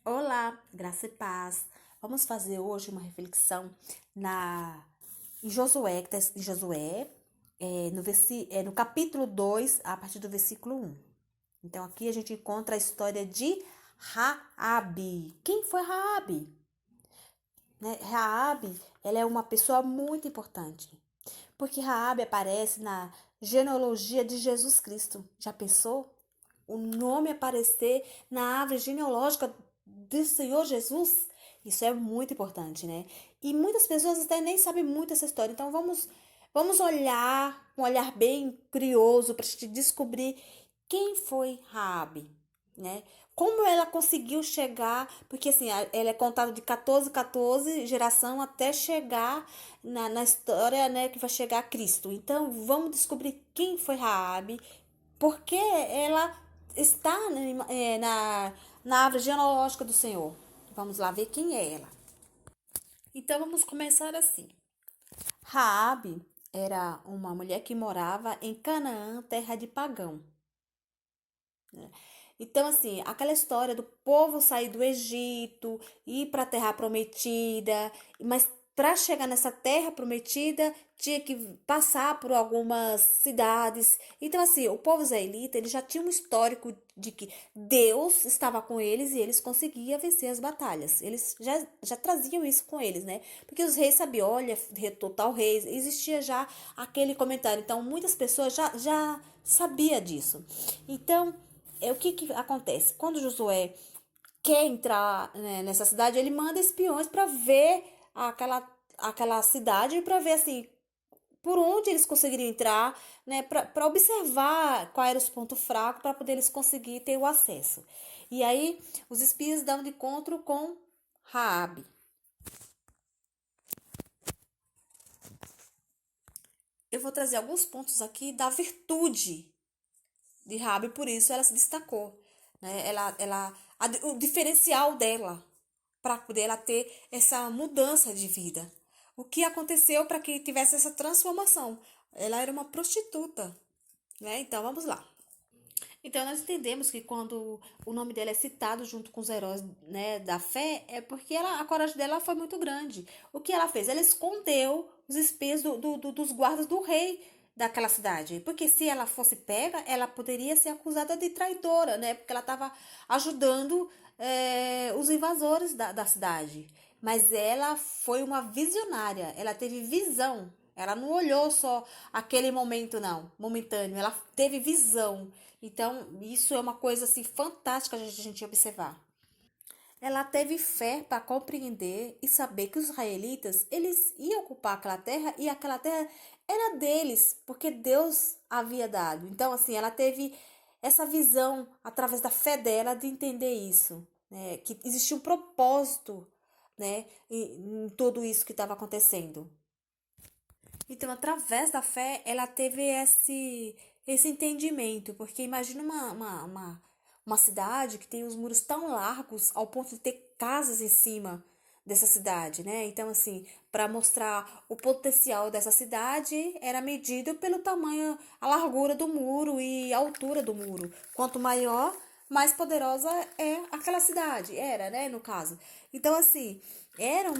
Olá, graça e paz. Vamos fazer hoje uma reflexão em Josué, que está em Josué, no capítulo 2, a partir do versículo 1. Então, aqui a gente encontra a história de Raabe. Quem foi Raabe? Né? Raabe, ela é uma pessoa muito importante, porque Raabe aparece na genealogia de Jesus Cristo. Já pensou? O nome aparecer na árvore genealógica do Senhor Jesus? Isso é muito importante, né? E muitas pessoas até nem sabem muito essa história. Então vamos olhar, um olhar bem curioso para te descobrir quem foi Raabe, né? Como ela conseguiu chegar, porque assim, ela é contada de 14 geração até chegar na história, né, que vai chegar a Cristo. Então, vamos descobrir quem foi Raabe, porque ela está na árvore genealógica do Senhor. Vamos lá ver quem é ela. Então, vamos começar assim. Raabe era uma mulher que morava em Canaã, terra de pagão. Então, assim, aquela história do povo sair do Egito, ir para a terra prometida, mas para chegar nessa terra prometida, tinha que passar por algumas cidades. Então, assim, o povo israelita, ele já tinha um histórico de que Deus estava com eles e eles conseguiam vencer as batalhas. Eles já traziam isso com eles, né? Porque os reis sabiam, olha, tal rei, existia já aquele comentário. Então, muitas pessoas já sabia disso. Então, o que acontece? Quando Josué quer entrar, né, nessa cidade, ele manda espiões para ver aquela cidade e para ver assim por onde eles conseguiriam entrar, né, para observar quais eram os pontos fracos para poder eles conseguir ter o acesso. E aí os espias dão de encontro com Raabe. Eu vou trazer alguns pontos aqui da virtude de Raabe, por isso ela se destacou, né? O diferencial dela para poder ela ter essa mudança de vida. O que aconteceu para que tivesse essa transformação? Ela era uma prostituta, né? Então vamos lá. Então nós entendemos que quando o nome dela é citado junto com os heróis, né, da fé, é porque a coragem dela foi muito grande. O que ela fez? Ela escondeu os espias dos guardas do rei daquela cidade. Porque se ela fosse pega, ela poderia ser acusada de traidora, né? Porque ela estava ajudando os invasores da cidade. Mas ela foi uma visionária, ela teve visão. Ela não olhou só aquele momento, não, momentâneo. Ela teve visão. Então, isso é uma coisa assim fantástica a gente observar. Ela teve fé para compreender e saber que os israelitas, eles iam ocupar aquela terra e aquela terra era deles, porque Deus havia dado. Então, assim, ela teve essa visão através da fé dela de entender isso, né? Que existia um propósito, né, em tudo isso que estava acontecendo. Então, através da fé, ela teve esse entendimento, porque imagina uma cidade que tem os muros tão largos ao ponto de ter casas em cima dessa cidade, né? Então, assim, para mostrar o potencial dessa cidade, era medido pelo tamanho, a largura do muro e a altura do muro. Quanto maior, mais poderosa é aquela cidade, era, né, no caso. Então, assim, era um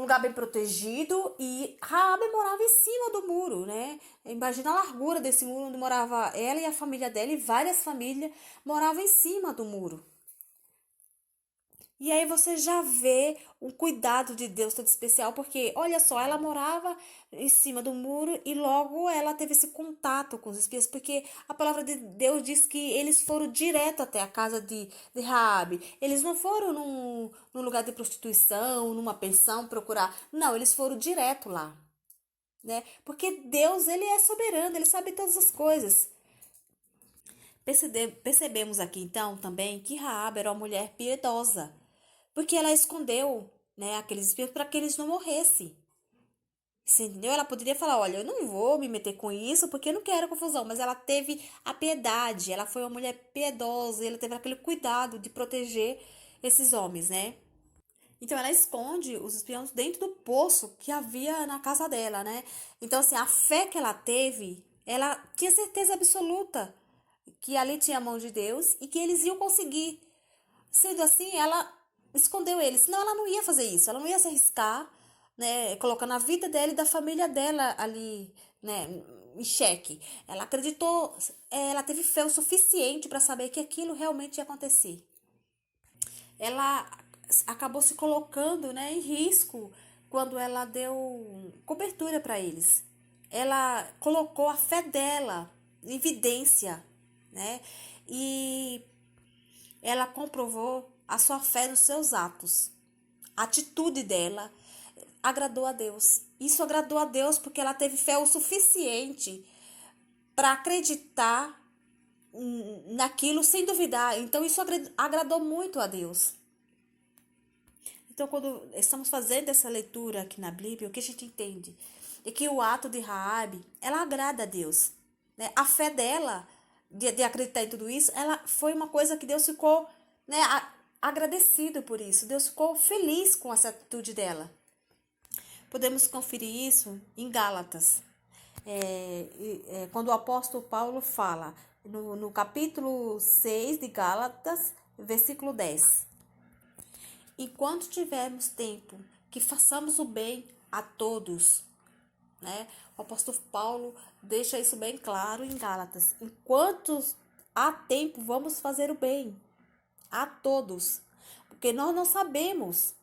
lugar bem protegido e Raabe morava em cima do muro, né? Imagina a largura desse muro onde morava ela e a família dela e várias famílias moravam em cima do muro. E aí você já vê um cuidado de Deus todo especial, porque olha só, ela morava em cima do muro e logo ela teve esse contato com os espias, porque a palavra de Deus diz que eles foram direto até a casa de Raabe. Eles não foram num lugar de prostituição, numa pensão procurar. Não, eles foram direto lá, né? Porque Deus, ele é soberano, ele sabe todas as coisas. Percebemos aqui então também que Raabe era uma mulher piedosa, porque ela escondeu, né, aqueles espiões para que eles não morressem. Você entendeu? Ela poderia falar, olha, eu não vou me meter com isso porque eu não quero confusão, mas ela teve a piedade, ela foi uma mulher piedosa, e ela teve aquele cuidado de proteger esses homens, né? Então ela esconde os espiões dentro do poço que havia na casa dela, né? Então assim, a fé que ela teve, ela tinha certeza absoluta, que ali tinha a mão de Deus e que eles iam conseguir. Sendo assim, ela escondeu ele, senão ela não ia fazer isso, ela não ia se arriscar, né, colocando a vida dela e da família dela ali, né, em xeque. Ela acreditou, ela teve fé o suficiente para saber que aquilo realmente ia acontecer. Ela acabou se colocando, né, em risco quando ela deu cobertura para eles. Ela colocou a fé dela em evidência, né? E ela comprovou a sua fé nos seus atos. A atitude dela agradou a Deus. Isso agradou a Deus porque ela teve fé o suficiente para acreditar naquilo sem duvidar. Então isso agradou muito a Deus. Então, quando estamos fazendo essa leitura aqui na Bíblia, o que a gente entende é que o ato de Raabe, ela agrada a Deus, né? A fé dela de acreditar em tudo isso, ela foi uma coisa que Deus ficou, né, agradecido por isso. Deus ficou feliz com essa atitude dela. Podemos conferir isso em Gálatas, quando o apóstolo Paulo fala no capítulo 6 de Gálatas, versículo 10. Enquanto tivermos tempo, que façamos o bem a todos, né? O apóstolo Paulo deixa isso bem claro em Gálatas. Enquanto há tempo, vamos fazer o bem a todos, porque nós não sabemos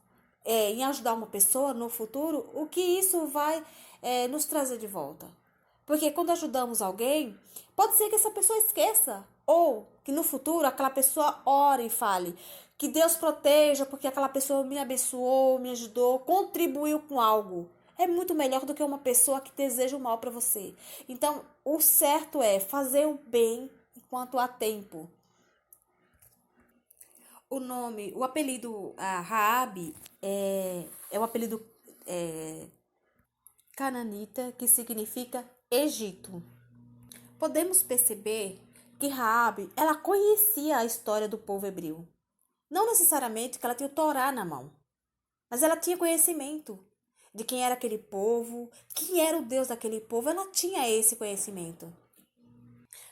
em ajudar uma pessoa no futuro o que isso vai nos trazer de volta. Porque quando ajudamos alguém, pode ser que essa pessoa esqueça. Ou que no futuro aquela pessoa ore e fale que Deus proteja porque aquela pessoa me abençoou, me ajudou, contribuiu com algo. É muito melhor do que uma pessoa que deseja o mal para você. Então, o certo é fazer o bem enquanto há tempo. O apelido Raabe é um apelido é, cananita que significa Egito. Podemos perceber que Raabe, ela conhecia a história do povo hebreu. Não necessariamente que ela tinha o Torá na mão, mas ela tinha conhecimento de quem era aquele povo, quem era o Deus daquele povo. Ela tinha esse conhecimento.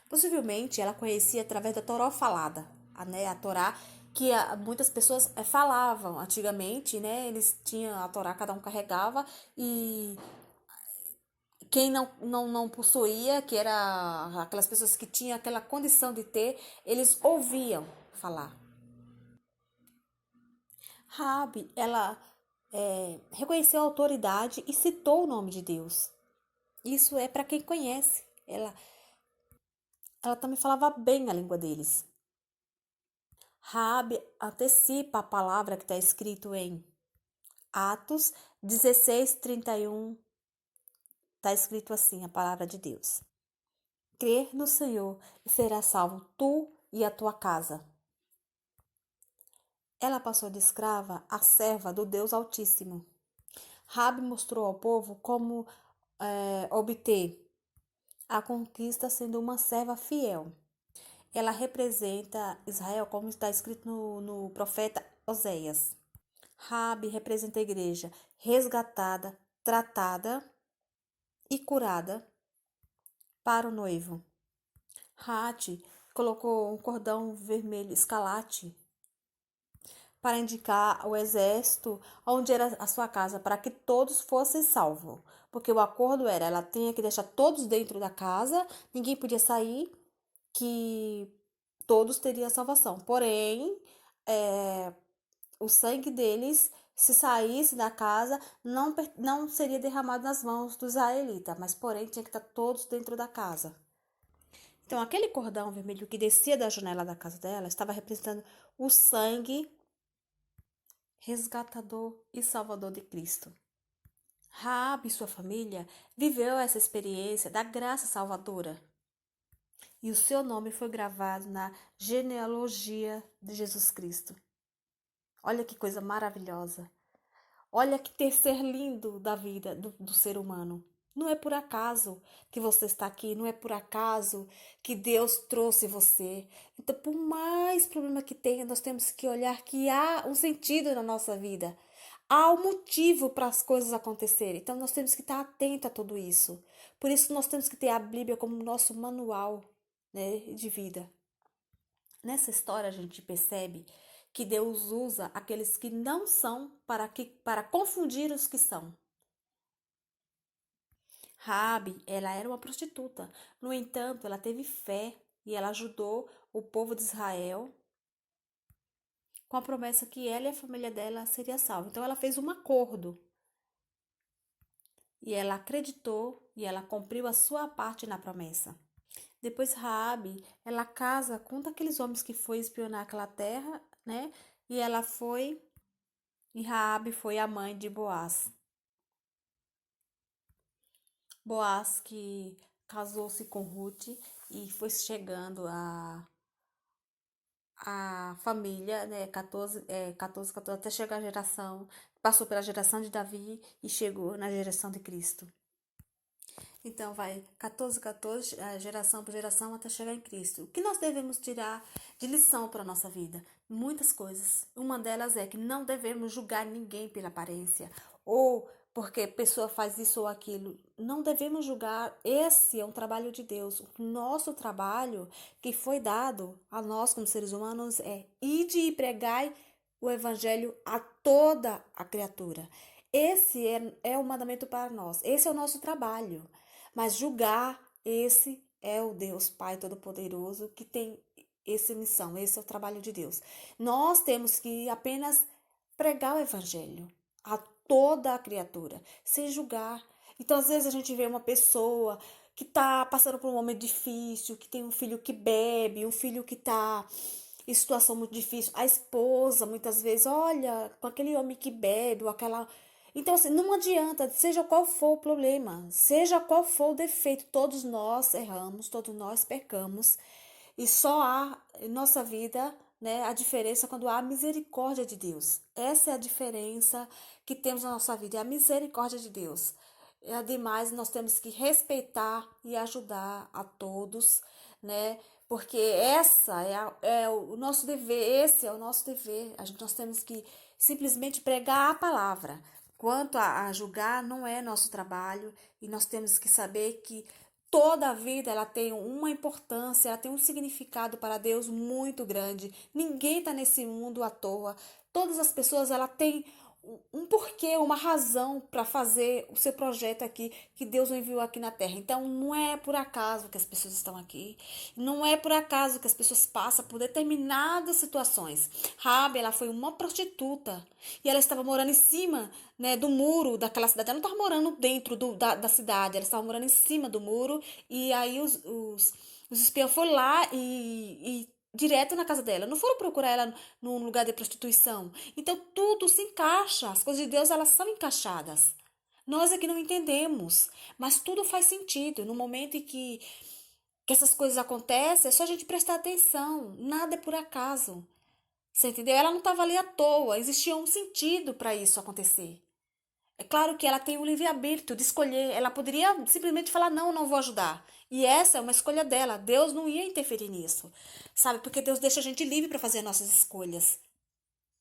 Possivelmente ela conhecia através da Torá falada, a Torá que muitas pessoas falavam antigamente, né? Eles tinham a Torá, cada um carregava, e quem não possuía, que era aquelas pessoas que tinham aquela condição de ter, eles ouviam falar. Raabe, ela reconheceu a autoridade e citou o nome de Deus. Isso é para quem conhece. Ela também falava bem a língua deles. Raabe antecipa a palavra que está escrito em Atos 16:31. Está escrito assim, a palavra de Deus. Crer no Senhor e serás salvo tu e a tua casa. Ela passou de escrava a serva do Deus Altíssimo. Raabe mostrou ao povo como obter a conquista sendo uma serva fiel. Ela representa Israel, como está escrito no profeta Oséias. Raabe representa a igreja resgatada, tratada e curada para o noivo. Rate colocou um cordão vermelho escarlate para indicar o exército onde era a sua casa, para que todos fossem salvos. Porque o acordo era, ela tinha que deixar todos dentro da casa, ninguém podia sair, que todos teriam salvação. Porém, o sangue deles, se saísse da casa, não seria derramado nas mãos dos israelitas, mas porém tinha que estar todos dentro da casa. Então, aquele cordão vermelho que descia da janela da casa dela estava representando o sangue resgatador e salvador de Cristo. Raabe e sua família viveu essa experiência da graça salvadora. E o seu nome foi gravado na genealogia de Jesus Cristo. Olha que coisa maravilhosa. Olha que terceiro lindo da vida do ser humano. Não é por acaso que você está aqui, não é por acaso que Deus trouxe você. Então, por mais problema que tenha, nós temos que olhar que há um sentido na nossa vida. Há um motivo para as coisas acontecerem. Então, nós temos que estar atento a tudo isso. Por isso, nós temos que ter a Bíblia como nosso manual. né, de vida. Nessa história a gente percebe que Deus usa aqueles que não são para confundir os que são. Raabe, ela era uma prostituta. No entanto, ela teve fé e ela ajudou o povo de Israel com a promessa que ela e a família dela seria salva. Então ela fez um acordo e ela acreditou e ela cumpriu a sua parte na promessa. Depois Raabe, ela casa com um daqueles homens que foi espionar aquela terra, né? E ela foi e Raabe foi a mãe de Boaz. Boaz que casou-se com Ruth e foi chegando a família, né, 14, até chegar a geração, passou pela geração de Davi e chegou na geração de Cristo. Então, vai 14, geração por geração, até chegar em Cristo. O que nós devemos tirar de lição para a nossa vida? Muitas coisas. Uma delas é que não devemos julgar ninguém pela aparência, ou porque a pessoa faz isso ou aquilo. Não devemos julgar. Esse é um trabalho de Deus. O nosso trabalho que foi dado a nós como seres humanos é ide e pregai o evangelho a toda a criatura. Esse é o mandamento para nós. Esse é o nosso trabalho. Mas julgar, esse é o Deus Pai Todo-Poderoso que tem essa missão, esse é o trabalho de Deus. Nós temos que apenas pregar o evangelho a toda a criatura, sem julgar. Então, às vezes, a gente vê uma pessoa que está passando por um momento difícil, que tem um filho que bebe, um filho que está em situação muito difícil, a esposa, muitas vezes, olha, com aquele homem que bebe, ou aquela. Então, assim, não adianta, seja qual for o problema, seja qual for o defeito, todos nós erramos, todos nós pecamos, e só há em nossa vida, né, a diferença quando há a misericórdia de Deus. Essa é a diferença que temos na nossa vida, é a misericórdia de Deus. Ademais, nós temos que respeitar e ajudar a todos, né? Porque é o nosso dever, esse é o nosso dever. Nós temos que simplesmente pregar a palavra. Quanto a julgar, não é nosso trabalho e nós temos que saber que toda a vida ela tem uma importância, ela tem um significado para Deus muito grande. Ninguém está nesse mundo à toa. Todas as pessoas ela têm um porquê, uma razão para fazer o seu projeto aqui, que Deus o enviou aqui na Terra. Então, não é por acaso que as pessoas estão aqui, não é por acaso que as pessoas passam por determinadas situações. Rabi, ela foi uma prostituta e ela estava morando em cima, né, do muro daquela cidade. Ela não estava morando dentro da cidade, ela estava morando em cima do muro e aí os espiões foram lá e direto na casa dela. Não foram procurar ela num lugar de prostituição. Então tudo se encaixa. As coisas de Deus elas são encaixadas. Nós é que não entendemos, mas tudo faz sentido. No momento em que essas coisas acontecem, é só a gente prestar atenção. Nada é por acaso. Você entendeu? Ela não estava ali à toa. Existia um sentido para isso acontecer. É claro que ela tem o livre-arbítrio de escolher. Ela poderia simplesmente falar: não, não vou ajudar. E essa é uma escolha dela. Deus não ia interferir nisso. Sabe? Porque Deus deixa a gente livre para fazer nossas escolhas.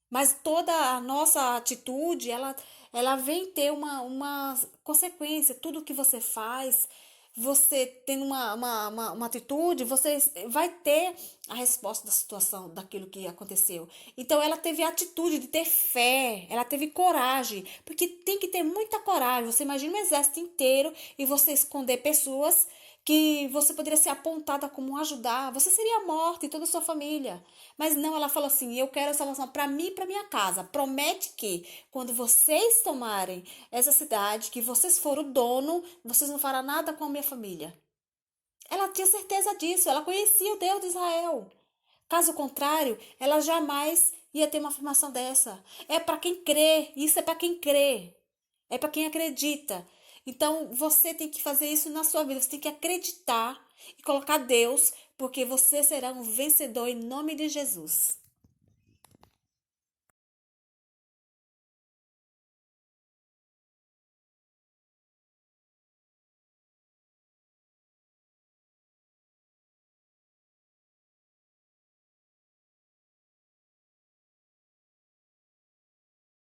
Mas toda a nossa atitude, ela vem ter uma consequência. Tudo que você faz, você tendo uma atitude, você vai ter a resposta da situação, daquilo que aconteceu. Então, ela teve a atitude de ter fé, ela teve coragem, porque tem que ter muita coragem. Você imagina um exército inteiro e você esconder pessoas que você poderia ser apontada como ajudar, você seria morta e toda a sua família. Mas não, ela falou assim: eu quero a salvação para mim e para minha casa. Promete que quando vocês tomarem essa cidade, que vocês forem o dono, vocês não farão nada com a minha família. Ela tinha certeza disso, ela conhecia o Deus de Israel. Caso contrário, ela jamais ia ter uma afirmação dessa. É para quem crê, isso é para quem crê. É para quem acredita. Então, você tem que fazer isso na sua vida. Você tem que acreditar e colocar Deus, porque você será um vencedor em nome de Jesus.